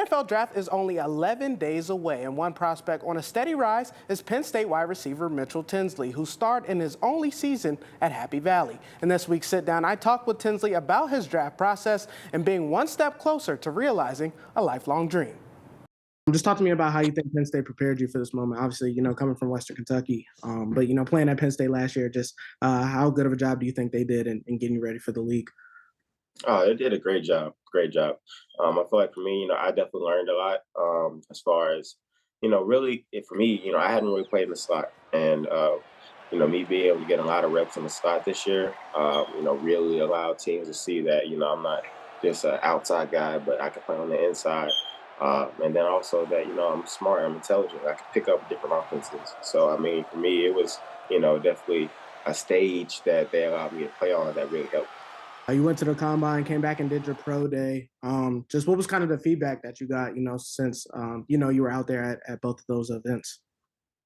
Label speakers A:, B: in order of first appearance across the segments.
A: NFL draft is only 11 days away, and one prospect on a steady rise is Penn State wide receiver Mitchell Tinsley, who starred in his only season at Happy Valley. In this week's sit down, I talked with Tinsley about his draft process and being one step closer to realizing a lifelong dream. Just talk to me about how you think Penn State prepared you for this moment. Obviously, coming from Western Kentucky, but playing at Penn State last year, just how good of a job do you think they did in getting you ready for the league?
B: Oh, it did a great job. Great job. I feel like for me, I definitely learned a lot as far as, really for me, I hadn't really played in the slot. And, me being able to get a lot of reps in the slot this year, really allowed teams to see that, I'm not just an outside guy, but I can play on the inside. And then also that, I'm smart, I'm intelligent, I can pick up different offenses. So, I mean, for me, it was, definitely a stage that they allowed me to play on that really helped.
A: You went to the combine, came back and did your pro day. Just what was kind of the feedback that you got, since you were out there at both of those events?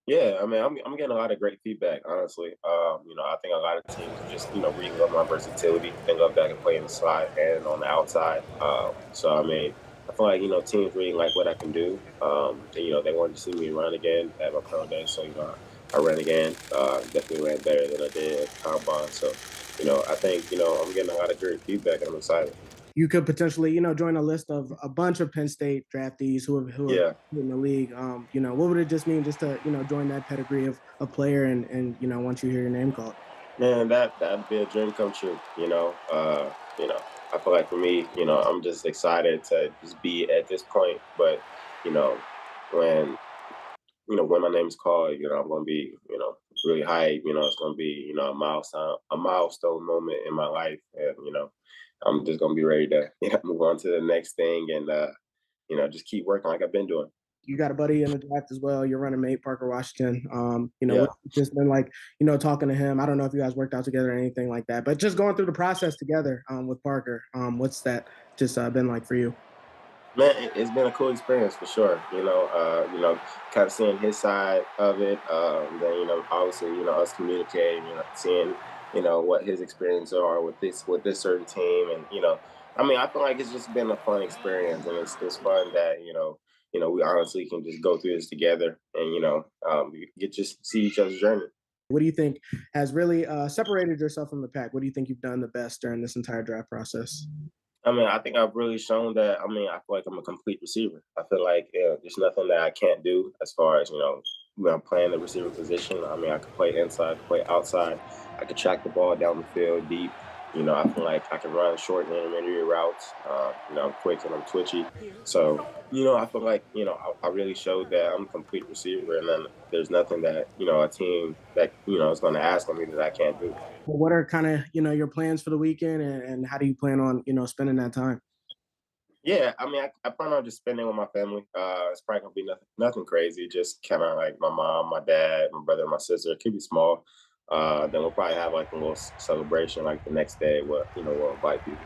B: Yeah, I mean, I'm getting a lot of great feedback, honestly. I think a lot of teams just, really love my versatility. They love that I can play in the slot and on the outside. So, I mean, I feel like, teams really like what I can do. And, they wanted to see me run again at my pro day. So, I ran again. Definitely ran better than I did at the combine. So, I think, I'm getting a lot of great feedback and I'm excited.
A: You could potentially, join a list of a bunch of Penn State draftees who have
B: Yeah.
A: in the league. What would it just mean just to, join that pedigree of player and once you hear your name called?
B: Man, that'd be a dream come true, I feel like for me, I'm just excited to just be at this point. But, you know, when when my name's called, I'm gonna be, really hype, it's gonna be, a milestone moment in my life. And, I'm just gonna be ready to, move on to the next thing and just keep working like I've been doing.
A: You got a buddy in the draft as well, your running mate, Parker Washington.
B: Yeah.
A: What's it just been like, talking to him? I don't know if you guys worked out together or anything like that, but just going through the process together with Parker, what's that just been like for you?
B: Man, it's been a cool experience for sure. Kind of seeing his side of it. Then obviously, us communicating. Seeing what his experiences are with this certain team, and I mean, I feel like it's just been a fun experience, and it's fun that we honestly can just go through this together, and we get just see each other's journey.
A: What do you think has really separated yourself from the pack? What do you think you've done the best during this entire draft process?
B: I mean, I think I've really shown that. I mean, I feel like I'm a complete receiver. I feel like there's nothing that I can't do as far as when I'm playing the receiver position. I mean, I could play inside, I could play outside. I could track the ball down the field deep. I feel like I can run short and intermediate routes. I'm quick and I'm twitchy. So, I feel like I really showed that I'm a complete receiver, and then there's nothing that a team that is going to ask of me that I can't do.
A: Well, what are kind of your plans for the weekend, and how do you plan on spending that time?
B: Yeah, I mean, I plan on just spending with my family. It's probably gonna be nothing crazy. Just kind of like my mom, my dad, my brother, my sister. It could be small. Then we'll probably have like a little celebration like the next day. We'll invite people.